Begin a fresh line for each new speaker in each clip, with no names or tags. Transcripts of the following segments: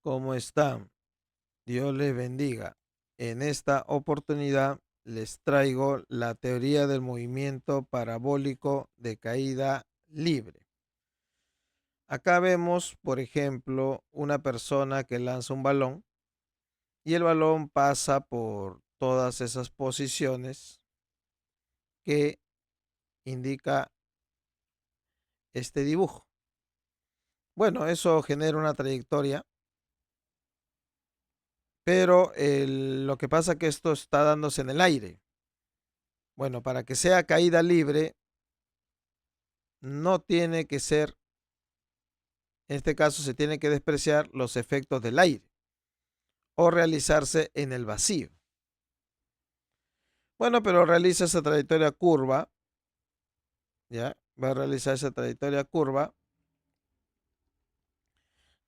¿Cómo están? Dios les bendiga. En esta oportunidad les traigo la teoría del movimiento parabólico de caída libre. Acá vemos, por ejemplo, una persona que lanza un balón y el balón pasa por todas esas posiciones que indica este dibujo. Bueno, eso genera una trayectoria, pero lo que pasa es que esto está dándose en el aire. Bueno, para que sea caída libre, no tiene que ser, en este caso se tiene que despreciar los efectos del aire o realizarse en el vacío. Bueno, pero realiza esa trayectoria curva, ¿ya? Va a realizar esa trayectoria curva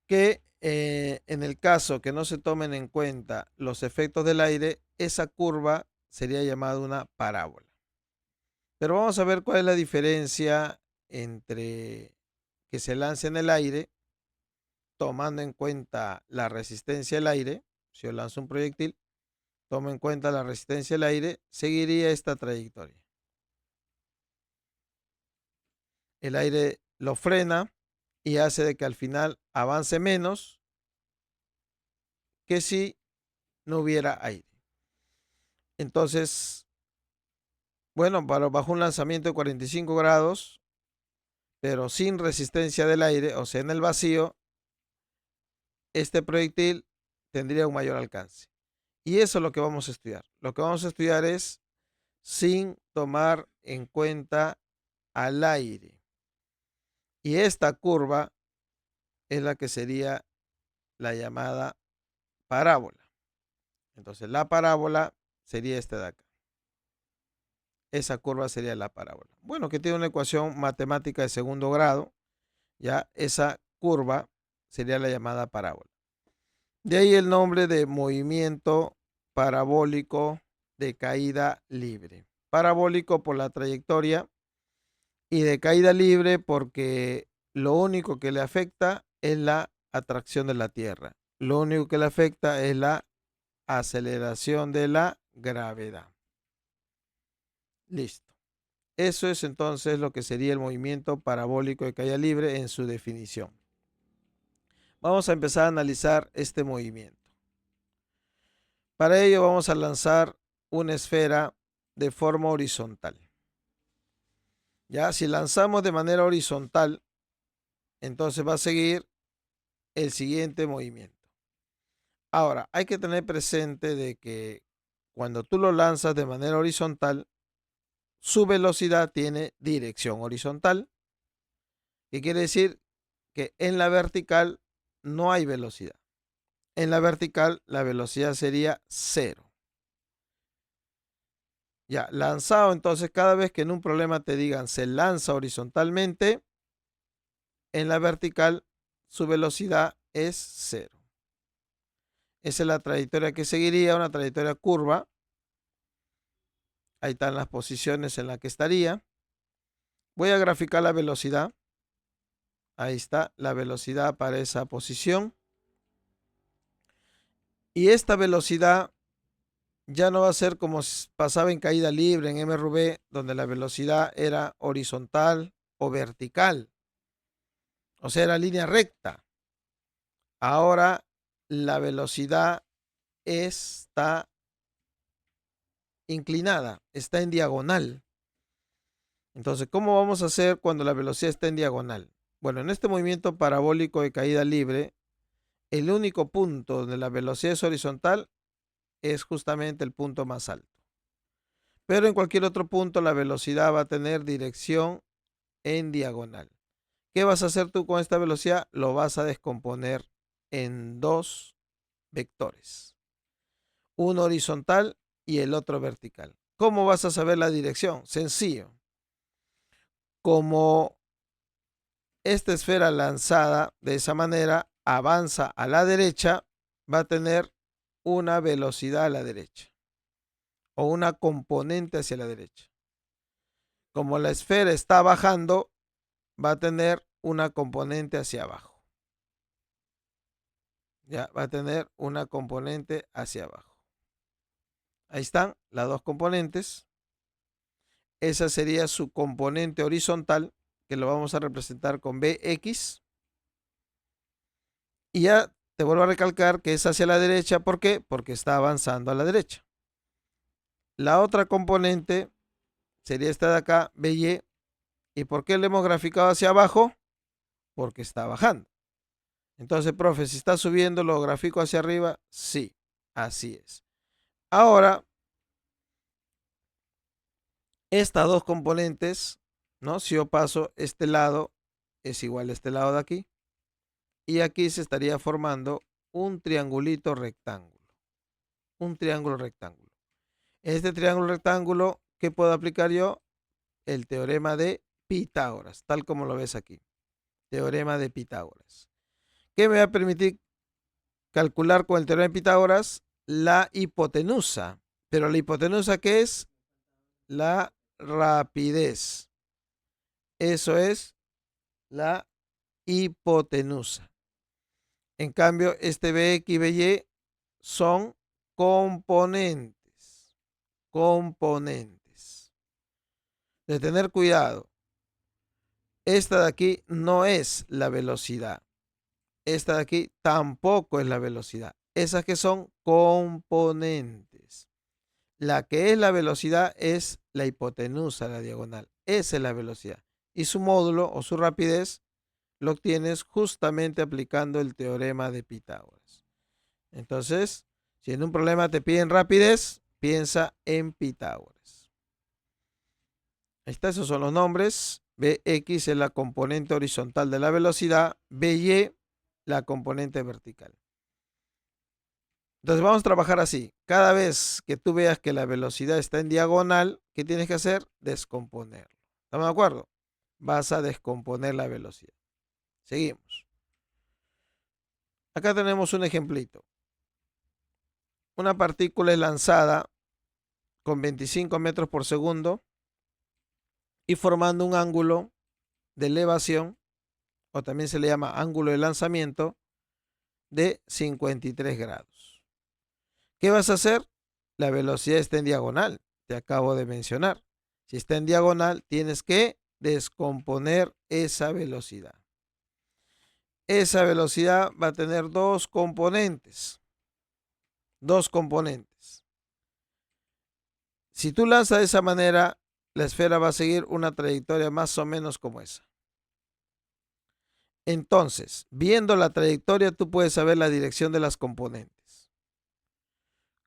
que en el caso que no se tomen en cuenta los efectos del aire, esa curva sería llamada una parábola. Pero vamos a ver cuál es la diferencia entre que se lance en el aire, tomando en cuenta la resistencia del aire. Si yo lanzo un proyectil, tomo en cuenta la resistencia del aire, seguiría esta trayectoria. El aire lo frena y hace de que al final avance menos que si no hubiera aire. Entonces, bueno, bajo un lanzamiento de 45 grados, pero sin resistencia del aire, o sea, en el vacío, este proyectil tendría un mayor alcance. Y eso es lo que vamos a estudiar. Lo que vamos a estudiar es sin tomar en cuenta al aire. Y esta curva es la que sería la llamada parábola. Entonces la parábola sería esta de acá. Esa curva sería la parábola. Bueno, que tiene una ecuación matemática de segundo grado. Ya esa curva sería la llamada parábola. De ahí el nombre de movimiento parabólico de caída libre. Parabólico por la trayectoria y de caída libre porque lo único que le afecta es la atracción de la Tierra. Lo único que le afecta es la aceleración de la gravedad. Listo. Eso es entonces lo que sería el movimiento parabólico de caída libre en su definición. Vamos a empezar a analizar este movimiento. Para ello vamos a lanzar una esfera de forma horizontal. Ya, si lanzamos de manera horizontal, entonces va a seguir el siguiente movimiento. Ahora, hay que tener presente de que cuando tú lo lanzas de manera horizontal, su velocidad tiene dirección horizontal, que quiere decir que en la vertical no hay velocidad. En la vertical la velocidad sería cero. Ya, lanzado, entonces cada vez que en un problema te digan se lanza horizontalmente, en la vertical su velocidad es cero. Esa es la trayectoria que seguiría, una trayectoria curva. Ahí están las posiciones en las que estaría. Voy a graficar la velocidad. Ahí está la velocidad para esa posición. Y esta velocidad ya no va a ser como pasaba en caída libre, en MRV, donde la velocidad era horizontal o vertical. O sea, era línea recta. Ahora la velocidad está inclinada, está en diagonal. Entonces, ¿cómo vamos a hacer cuando la velocidad está en diagonal? Bueno, en este movimiento parabólico de caída libre, el único punto donde la velocidad es horizontal es justamente el punto más alto. Pero en cualquier otro punto la velocidad va a tener dirección en diagonal. ¿Qué vas a hacer tú con esta velocidad? Lo vas a descomponer en dos vectores. Uno horizontal y el otro vertical. ¿Cómo vas a saber la dirección? Sencillo. Como esta esfera lanzada de esa manera avanza a la derecha, va a tener una velocidad a la derecha o una componente hacia la derecha. Como la esfera está bajando, va a tener una componente hacia abajo. Ya va a tener una componente hacia abajo. Ahí están las dos componentes. Esa sería su componente horizontal, que lo vamos a representar con Bx. Y ya te vuelvo a recalcar que es hacia la derecha. ¿Por qué? Porque está avanzando a la derecha. La otra componente sería esta de acá, By. ¿Y por qué le hemos graficado hacia abajo? Porque está bajando. Entonces, profe, si está subiendo, ¿lo grafico hacia arriba? Sí, así es. Ahora, estas dos componentes, ¿no? Si yo paso este lado, es igual a este lado de aquí. Y aquí se estaría formando un triangulito rectángulo. Un triángulo rectángulo. Este triángulo rectángulo, ¿qué puedo aplicar yo? El teorema de Pitágoras, tal como lo ves aquí. Teorema de Pitágoras. ¿Qué me va a permitir calcular con el teorema de Pitágoras? La hipotenusa. Pero la hipotenusa, ¿qué es? La rapidez. Eso es la hipotenusa. En cambio, este Bx y By son componentes. Componentes. De tener cuidado. Esta de aquí no es la velocidad. Esta de aquí tampoco es la velocidad. Esas que son componentes. La que es la velocidad es la hipotenusa, la diagonal. Esa es la velocidad. Y su módulo o su rapidez lo obtienes justamente aplicando el teorema de Pitágoras. Entonces, si en un problema te piden rapidez, piensa en Pitágoras. Ahí está, esos son los nombres. Bx es la componente horizontal de la velocidad. By, la componente vertical. Entonces vamos a trabajar así. Cada vez que tú veas que la velocidad está en diagonal, ¿qué tienes que hacer? Descomponerlo. ¿Estamos de acuerdo? Vas a descomponer la velocidad. Seguimos. Acá tenemos un ejemplito. Una partícula es lanzada con 25 metros por segundo y formando un ángulo de elevación, o también se le llama ángulo de lanzamiento, de 53 grados. ¿Qué vas a hacer? La velocidad está en diagonal, te acabo de mencionar. Si está en diagonal, tienes que descomponer esa velocidad. Esa velocidad va a tener dos componentes. Dos componentes. Si tú lanzas de esa manera, la esfera va a seguir una trayectoria más o menos como esa. Entonces, viendo la trayectoria, tú puedes saber la dirección de las componentes.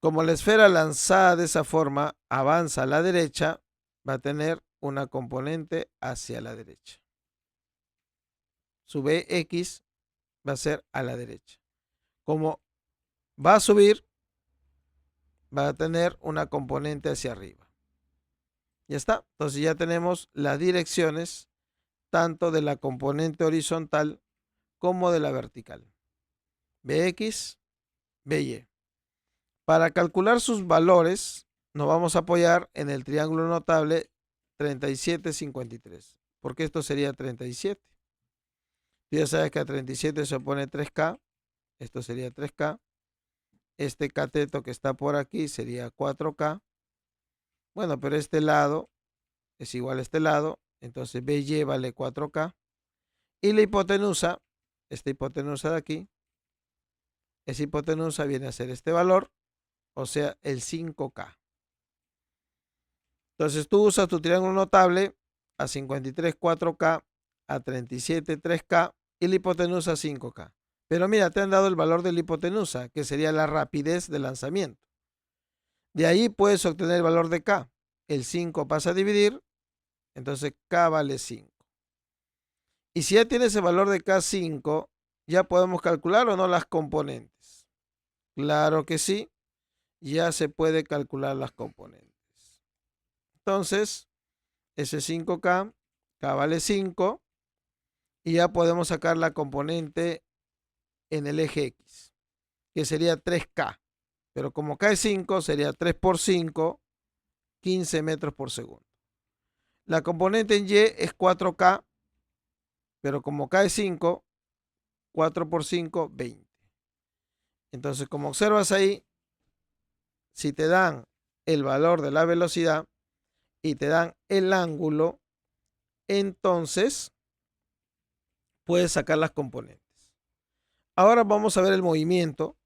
Como la esfera lanzada de esa forma avanza a la derecha, va a tener una componente hacia la derecha. Su Bx va a ser a la derecha. Como va a subir, va a tener una componente hacia arriba. Ya está. Entonces ya tenemos las direcciones tanto de la componente horizontal como de la vertical. Bx, By. Para calcular sus valores, nos vamos a apoyar en el triángulo notable 37, 53. Porque esto sería 37. Tú ya sabes que a 37 se opone 3K. Esto sería 3K. Este cateto que está por aquí sería 4K. Bueno, pero este lado es igual a este lado. Entonces By vale 4K. Y la hipotenusa, esta hipotenusa de aquí, esa hipotenusa viene a ser este valor, o sea, el 5K. Entonces tú usas tu triángulo notable a 53 4K, a 37 3K y la hipotenusa 5K. Pero mira, te han dado el valor de la hipotenusa, que sería la rapidez de lanzamiento. De ahí puedes obtener el valor de K. El 5 pasa a dividir, entonces K vale 5. Y si ya tienes el valor de K5, ya podemos calcular o no las componentes. Claro que sí, ya se puede calcular las componentes. Entonces, ese 5K, K vale 5, y ya podemos sacar la componente en el eje X, que sería 3K. Pero como K es 5, sería 3 por 5, 15 metros por segundo. La componente en Y es 4K, pero como K es 5, 4 por 5, 20. Entonces, como observas ahí, si te dan el valor de la velocidad y te dan el ángulo, entonces puedes sacar las componentes. Ahora vamos a ver el movimiento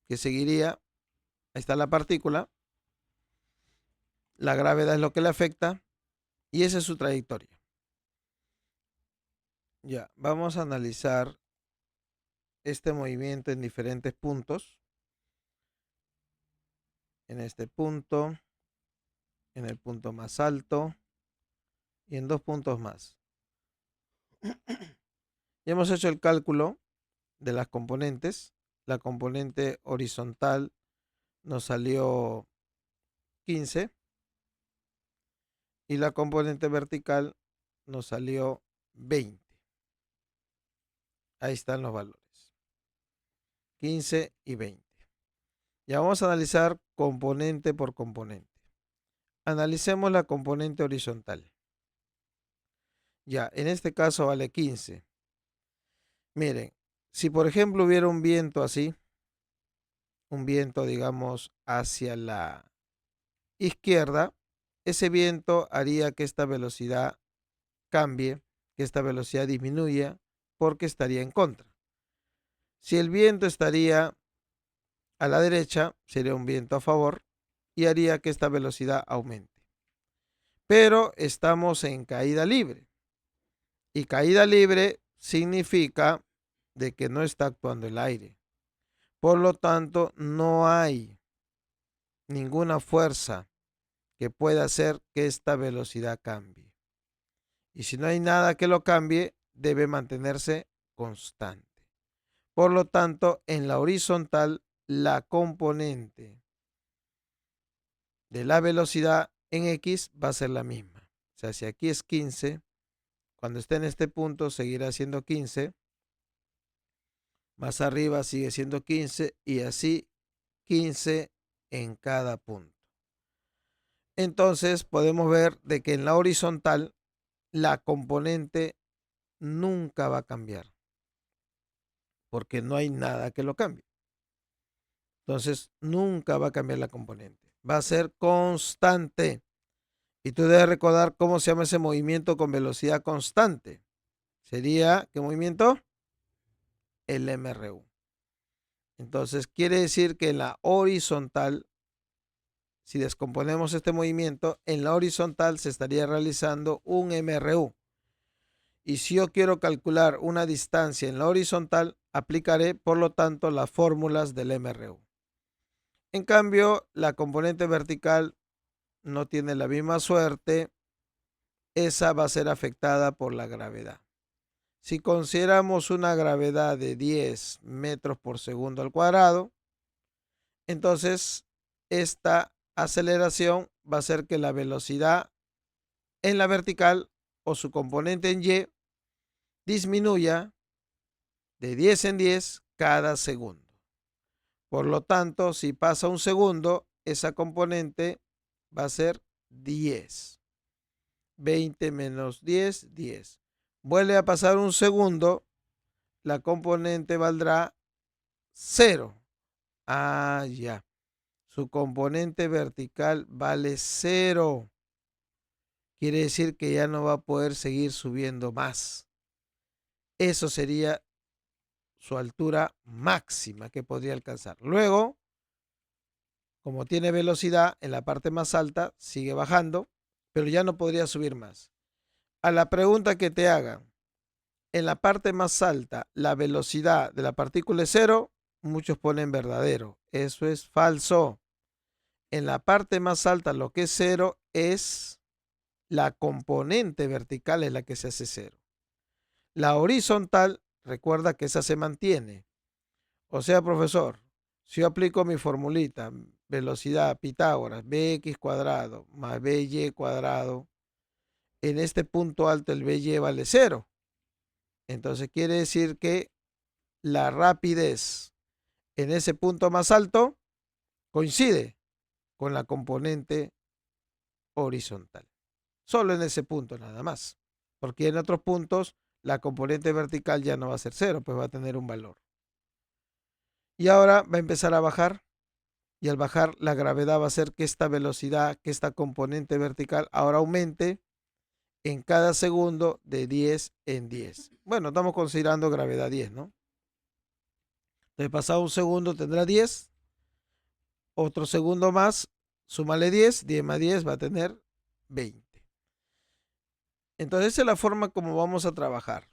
que seguiría. Ahí está la partícula. La gravedad es lo que le afecta y esa es su trayectoria. Ya, vamos a analizar este movimiento en diferentes puntos. En este punto, en el punto más alto y en 2 puntos más. Ya hemos hecho el cálculo de las componentes. La componente horizontal nos salió 15 y la componente vertical nos salió 20. Ahí están los valores, 15 y 20. Ya vamos a analizar componente por componente. Analicemos la componente horizontal. Ya, en este caso vale 15. Miren, si por ejemplo hubiera un viento así, un viento digamos hacia la izquierda, ese viento haría que esta velocidad cambie, que esta velocidad disminuya, porque estaría en contra. Si el viento estaría a la derecha, sería un viento a favor y haría que esta velocidad aumente. Pero estamos en caída libre. Y caída libre significa de que no está actuando el aire. Por lo tanto, no hay ninguna fuerza que pueda hacer que esta velocidad cambie. Y si no hay nada que lo cambie, debe mantenerse constante. Por lo tanto, en la horizontal, la componente de la velocidad en X va a ser la misma. O sea, si aquí es 15, cuando esté en este punto seguirá siendo 15. Más arriba sigue siendo 15 y así 15 en cada punto. Entonces podemos ver de que en la horizontal la componente nunca va a cambiar porque no hay nada que lo cambie. Entonces nunca va a cambiar la componente. Va a ser constante. Y tú debes recordar cómo se llama ese movimiento con velocidad constante. Sería, ¿qué movimiento? El MRU. Entonces quiere decir que en la horizontal, si descomponemos este movimiento, en la horizontal se estaría realizando un MRU. Y si yo quiero calcular una distancia en la horizontal, aplicaré, por lo tanto, las fórmulas del MRU. En cambio, la componente vertical no tiene la misma suerte. Esa va a ser afectada por la gravedad. Si consideramos una gravedad de 10 metros por segundo al cuadrado, entonces esta aceleración va a hacer que la velocidad en la vertical o su componente en Y disminuya de 10 en 10 cada segundo. Por lo tanto, si pasa un segundo, esa componente va a ser 10. 20 menos 10, 10. Vuelve a pasar un segundo, la componente valdrá 0. Ah, ya. Su componente vertical vale 0. Quiere decir que ya no va a poder seguir subiendo más. Eso sería su altura máxima que podría alcanzar. Luego, como tiene velocidad en la parte más alta, sigue bajando, pero ya no podría subir más. A la pregunta que te hagan, en la parte más alta, la velocidad de la partícula es 0, muchos ponen verdadero. Eso es falso. En la parte más alta, lo que es 0 es la componente vertical, es la que se hace 0. La horizontal, recuerda que esa se mantiene. O sea, profesor, si yo aplico mi formulita, velocidad Pitágoras, bx cuadrado más by cuadrado, en este punto alto el by vale 0. Entonces quiere decir que la rapidez en ese punto más alto coincide con la componente horizontal. Solo en ese punto nada más. Porque en otros puntos la componente vertical ya no va a ser 0, pues va a tener un valor. Y ahora va a empezar a bajar. Y al bajar, la gravedad va a hacer que esta velocidad, que esta componente vertical ahora aumente en cada segundo de 10 en 10. Bueno, estamos considerando gravedad 10, ¿no? Entonces, pasado un segundo tendrá 10. Otro segundo más, súmale 10. 10 más 10 va a tener 20. Entonces, esa es la forma como vamos a trabajar.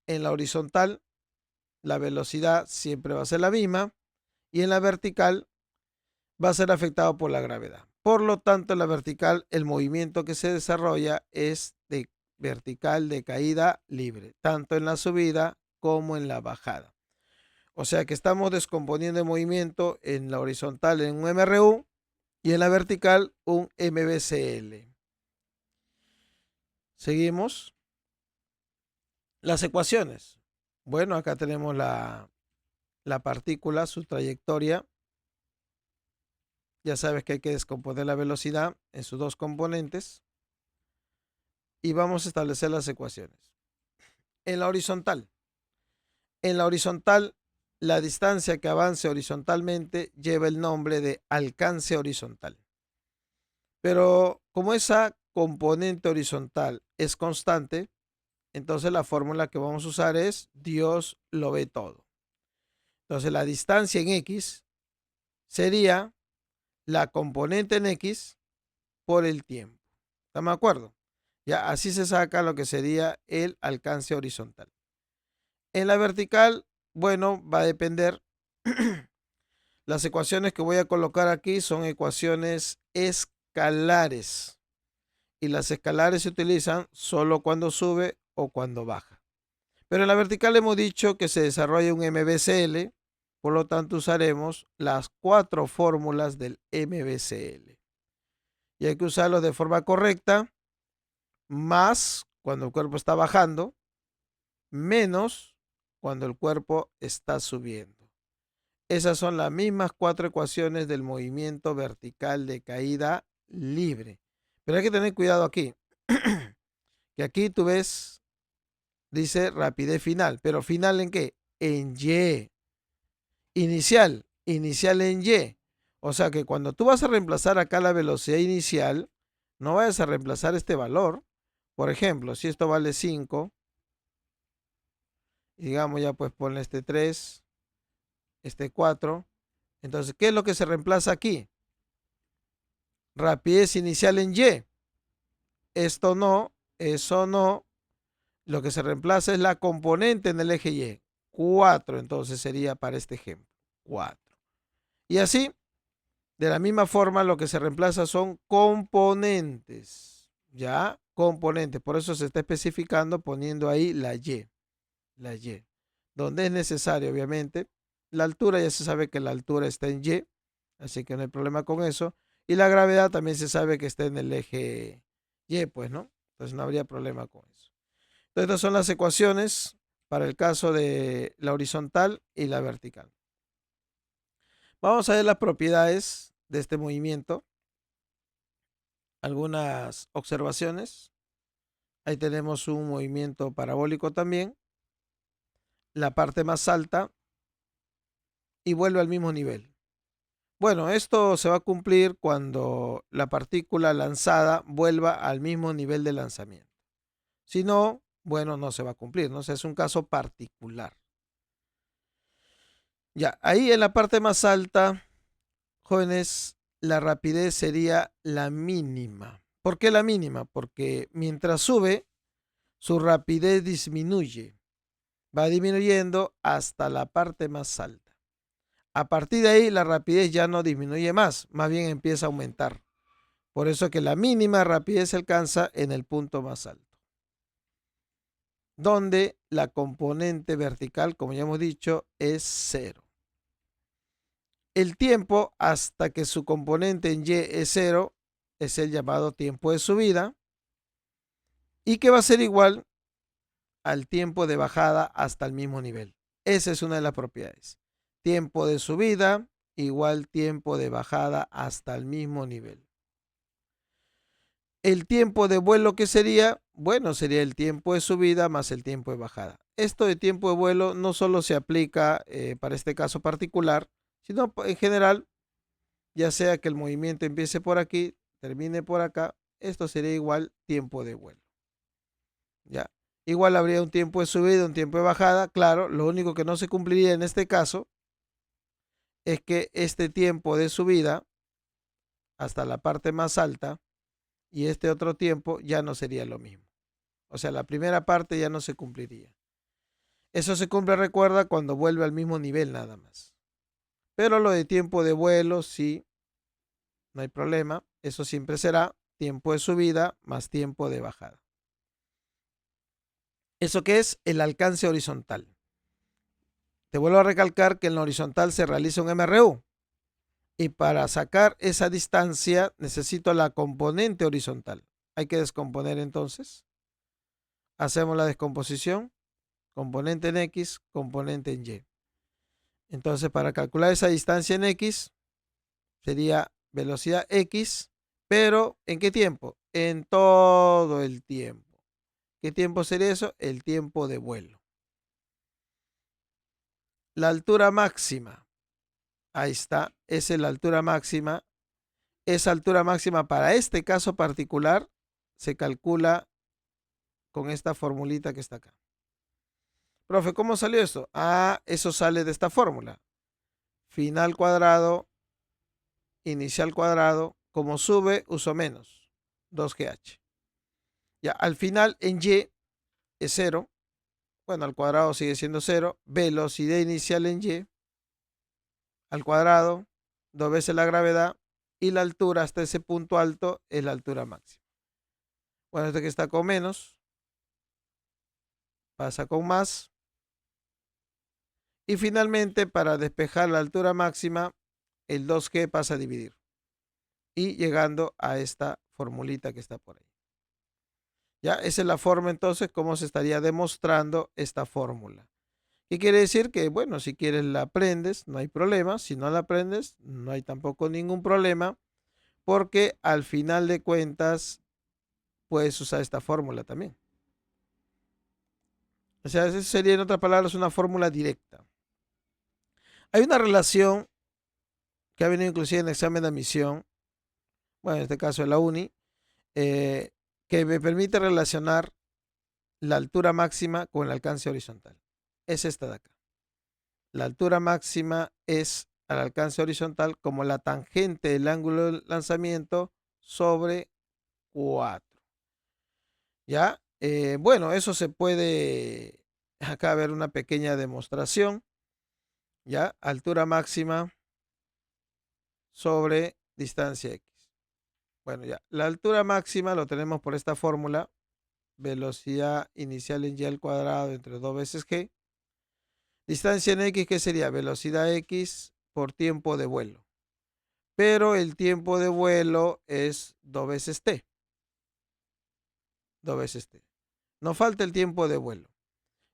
En la horizontal, la velocidad siempre va a ser la misma. Y en la vertical, va a ser afectado por la gravedad. Por lo tanto, en la vertical, el movimiento que se desarrolla es de vertical de caída libre, tanto en la subida como en la bajada. O sea que estamos descomponiendo el movimiento en la horizontal en un MRU y en la vertical un MVCL. Seguimos. Las ecuaciones. Bueno, acá tenemos la partícula, su trayectoria. Ya sabes que hay que descomponer la velocidad en sus dos componentes. Y vamos a establecer las ecuaciones. En la horizontal. En la horizontal, la distancia que avance horizontalmente lleva el nombre de alcance horizontal. Pero como esa componente horizontal es constante, entonces la fórmula que vamos a usar es Dios lo ve todo. Entonces la distancia en X sería la componente en X por el tiempo. ¿Estamos de acuerdo? Ya así se saca lo que sería el alcance horizontal. En la vertical, bueno, va a depender. Las ecuaciones que voy a colocar aquí son ecuaciones escalares. Y las escalares se utilizan solo cuando sube o cuando baja. Pero en la vertical hemos dicho que se desarrolla un MVCL, por lo tanto usaremos las 4 fórmulas del MVCL. Y hay que usarlos de forma correcta, más cuando el cuerpo está bajando, menos cuando el cuerpo está subiendo. Esas son las mismas 4 ecuaciones del movimiento vertical de caída libre. Pero hay que tener cuidado aquí. Que aquí tú ves, dice rapidez final. ¿Pero final en qué? En Y. Inicial. Inicial en Y. O sea que cuando tú vas a reemplazar acá la velocidad inicial, no vayas a reemplazar este valor. Por ejemplo, si esto vale 5, digamos ya pues ponle este 3, este 4. Entonces, ¿qué es lo que se reemplaza aquí? Rapidez inicial en Y. Esto no, eso no. Lo que se reemplaza es la componente en el eje Y. 4, entonces sería para este ejemplo. 4. Y así, de la misma forma, lo que se reemplaza son componentes. ¿Ya? Componentes. Por eso se está especificando poniendo ahí la Y. La Y. Donde es necesario, obviamente. La altura, ya se sabe que la altura está en Y. Así que no hay problema con eso. Y la gravedad también se sabe que está en el eje Y, pues, ¿no? Entonces no habría problema con eso. Entonces, estas son las ecuaciones para el caso de la horizontal y la vertical. Vamos a ver las propiedades de este movimiento. Algunas observaciones. Ahí tenemos un movimiento parabólico también. La parte más alta y vuelve al mismo nivel. Bueno, esto se va a cumplir cuando la partícula lanzada vuelva al mismo nivel de lanzamiento. Si no, bueno, no se va a cumplir, ¿no? O sea, es un caso particular. Ya, ahí en la parte más alta, jóvenes, la rapidez sería la mínima. ¿Por qué la mínima? Porque mientras sube, su rapidez disminuye. Va disminuyendo hasta la parte más alta. A partir de ahí, la rapidez ya no disminuye más bien empieza a aumentar. Por eso que la mínima rapidez se alcanza en el punto más alto, donde la componente vertical, como ya hemos dicho, es 0. El tiempo hasta que su componente en Y es 0 es el llamado tiempo de subida y que va a ser igual al tiempo de bajada hasta el mismo nivel. Esa es una de las propiedades. Tiempo de subida igual tiempo de bajada hasta el mismo nivel. El tiempo de vuelo, ¿qué sería? Bueno, sería el tiempo de subida más el tiempo de bajada. Esto de tiempo de vuelo no solo se aplica para este caso particular, sino en general, ya sea que el movimiento empiece por aquí, termine por acá, esto sería igual tiempo de vuelo. ¿Ya? Igual habría un tiempo de subida, un tiempo de bajada. Claro, lo único que no se cumpliría en este caso es que este tiempo de subida hasta la parte más alta y este otro tiempo ya no sería lo mismo. O sea, la primera parte ya no se cumpliría. Eso se cumple, recuerda, cuando vuelve al mismo nivel nada más. Pero lo de tiempo de vuelo, sí, no hay problema. Eso siempre será tiempo de subida más tiempo de bajada. ¿Eso qué es? El alcance horizontal. Te vuelvo a recalcar que en la horizontal se realiza un MRU. Y para sacar esa distancia necesito la componente horizontal. Hay que descomponer entonces. Hacemos la descomposición. Componente en X, componente en Y. Entonces, para calcular esa distancia en X, sería velocidad X, pero ¿en qué tiempo? En todo el tiempo. ¿Qué tiempo sería eso? El tiempo de vuelo. La altura máxima. Ahí está. Esa es la altura máxima. Esa altura máxima para este caso particular se calcula con esta formulita que está acá. Profe, ¿cómo salió esto? Ah, eso sale de esta fórmula. Final cuadrado, inicial cuadrado, como sube, uso menos. 2GH. Ya, al final en Y es 0. Bueno, al cuadrado sigue siendo 0. Velocidad inicial en Y al cuadrado, 2 veces la gravedad. Y la altura hasta ese punto alto es la altura máxima. Bueno, este que está con menos, pasa con más. Y finalmente, para despejar la altura máxima, el 2G pasa a dividir. Y llegando a esta formulita que está por ahí. Ya, esa es la forma entonces como se estaría demostrando esta fórmula. ¿Qué quiere decir? Que bueno, si quieres la aprendes, no hay problema. Si no la aprendes, no hay tampoco ningún problema. Porque al final de cuentas, puedes usar esta fórmula también. O sea, esa sería en otras palabras una fórmula directa. Hay una relación que ha venido inclusive en el examen de admisión, bueno, en este caso de la uni, eh, que me permite relacionar la altura máxima con el alcance horizontal. Es esta de acá. La altura máxima es al alcance horizontal como la tangente del ángulo de lanzamiento sobre 4. ¿Ya? Bueno, eso se puede acá ver una pequeña demostración. ¿Ya? Altura máxima sobre distancia X. Bueno, ya. La altura máxima lo tenemos por esta fórmula. Velocidad inicial en y al cuadrado entre 2 veces g. Distancia en x, ¿qué sería? Velocidad x por tiempo de vuelo. Pero el tiempo de vuelo es 2 veces t. 2 veces t. Nos falta el tiempo de vuelo.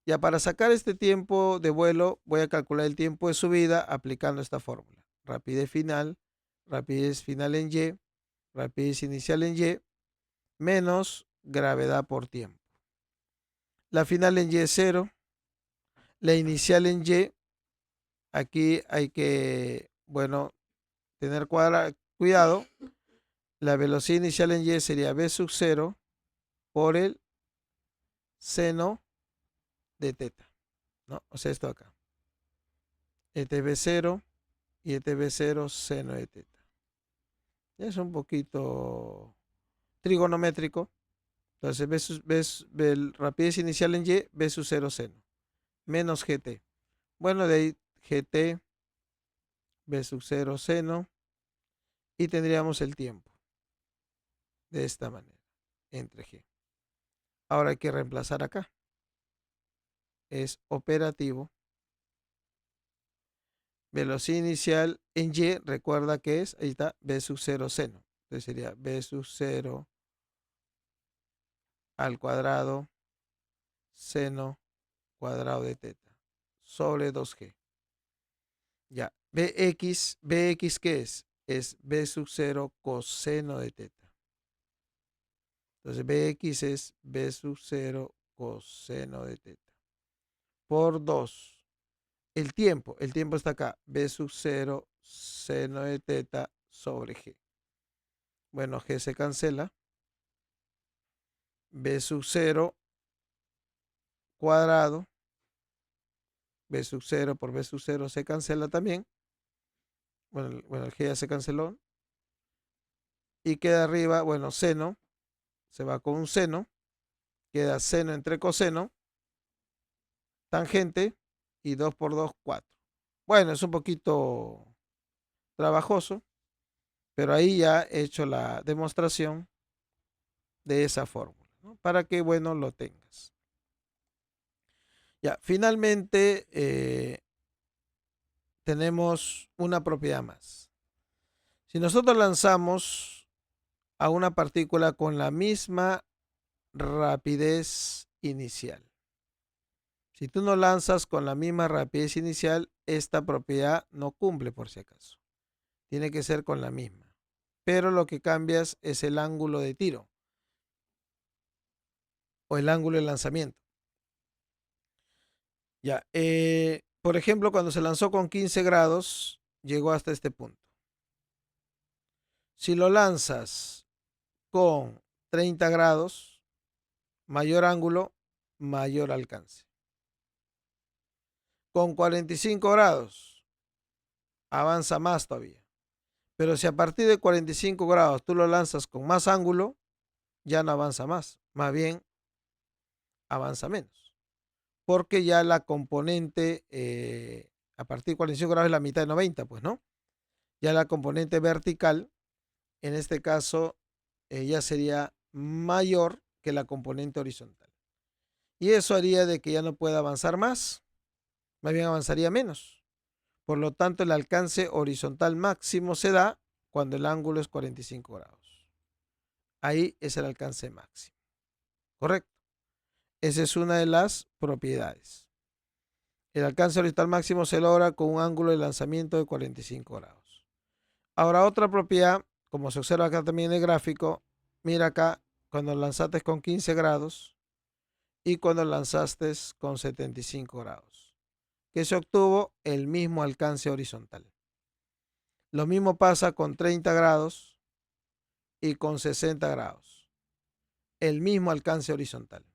Ya para sacar este tiempo de vuelo, voy a calcular el tiempo de subida aplicando esta fórmula. Rapidez final en y, rapidez inicial en y, menos gravedad por tiempo. La final en y es 0. La inicial en y, aquí hay que, bueno, tener cuidado. La velocidad inicial en y sería v sub 0 por el seno de teta, ¿no? O sea, esto acá. Este es v0 y este es v0 seno de teta. Es un poquito trigonométrico. Entonces, rapidez inicial en y, v sub 0 seno, menos gt. Bueno, de ahí gt, v sub 0 seno, y tendríamos el tiempo de esta manera, entre g. Ahora hay que reemplazar acá. Es operativo. Velocidad inicial en y, recuerda que es, ahí está, v sub 0 seno. Entonces sería v sub 0 al cuadrado seno cuadrado de teta sobre 2g. Ya, bx, ¿qué es? Es v sub 0 coseno de teta. Entonces bx es v sub 0 coseno de teta por 2. El tiempo está acá. B sub 0 seno de teta sobre G. Bueno, G se cancela. B sub 0 cuadrado. B sub 0 por B sub 0 se cancela también. Bueno, el G ya se canceló. Y queda arriba, bueno, seno. Se va con un seno. Queda seno entre coseno. Tangente. Y 2 por 2, 4. Bueno, es un poquito trabajoso. Pero ahí ya he hecho la demostración de esa fórmula, ¿no? Para que, bueno, lo tengas. Ya, finalmente tenemos una propiedad más. Si nosotros lanzamos a una partícula con la misma rapidez inicial. Si tú no lanzas con la misma rapidez inicial, esta propiedad no cumple por si acaso. Tiene que ser con la misma. Pero lo que cambias es el ángulo de tiro o el ángulo de lanzamiento. Ya, por ejemplo, cuando se lanzó con 15 grados, llegó hasta este punto. Si lo lanzas con 30 grados, mayor ángulo, mayor alcance. Con 45 grados, avanza más todavía. Pero si a partir de 45 grados tú lo lanzas con más ángulo, ya no avanza más. Más bien, avanza menos. Porque ya la componente, a partir de 45 grados es la mitad de 90, pues, ¿no? Ya la componente vertical, en este caso, ya sería mayor que la componente horizontal. Y eso haría de que ya no pueda avanzar más bien avanzaría menos. Por lo tanto, el alcance horizontal máximo se da cuando el ángulo es 45 grados. Ahí es el alcance máximo. ¿Correcto? Esa es una de las propiedades. El alcance horizontal máximo se logra con un ángulo de lanzamiento de 45 grados. Ahora, otra propiedad, como se observa acá también en el gráfico, mira acá, cuando lanzaste con 15 grados y cuando lanzaste con 75 grados, que se obtuvo el mismo alcance horizontal. Lo mismo pasa con 30 grados y con 60 grados. El mismo alcance horizontal.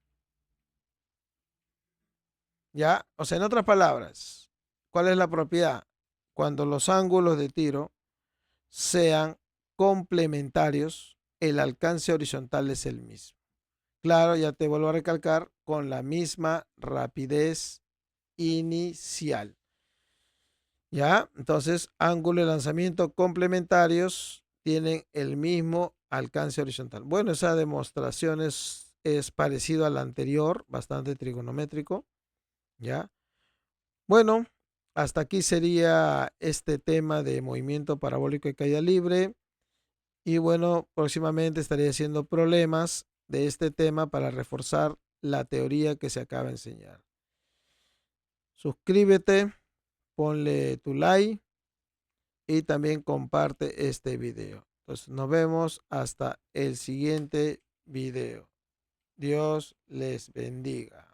¿Ya? O sea, en otras palabras, ¿cuál es la propiedad? Cuando los ángulos de tiro sean complementarios, el alcance horizontal es el mismo. Claro, ya te vuelvo a recalcar, con la misma rapidez inicial. ¿Ya? Entonces, ángulo de lanzamiento complementarios tienen el mismo alcance horizontal. Bueno, esa demostración es parecido a la anterior, bastante trigonométrico. ¿Ya? Bueno, hasta aquí sería este tema de movimiento parabólico y caída libre. Y bueno, próximamente estaré haciendo problemas de este tema para reforzar la teoría que se acaba de enseñar. Suscríbete, ponle tu like y también comparte este video. Entonces nos vemos hasta el siguiente video. Dios les bendiga.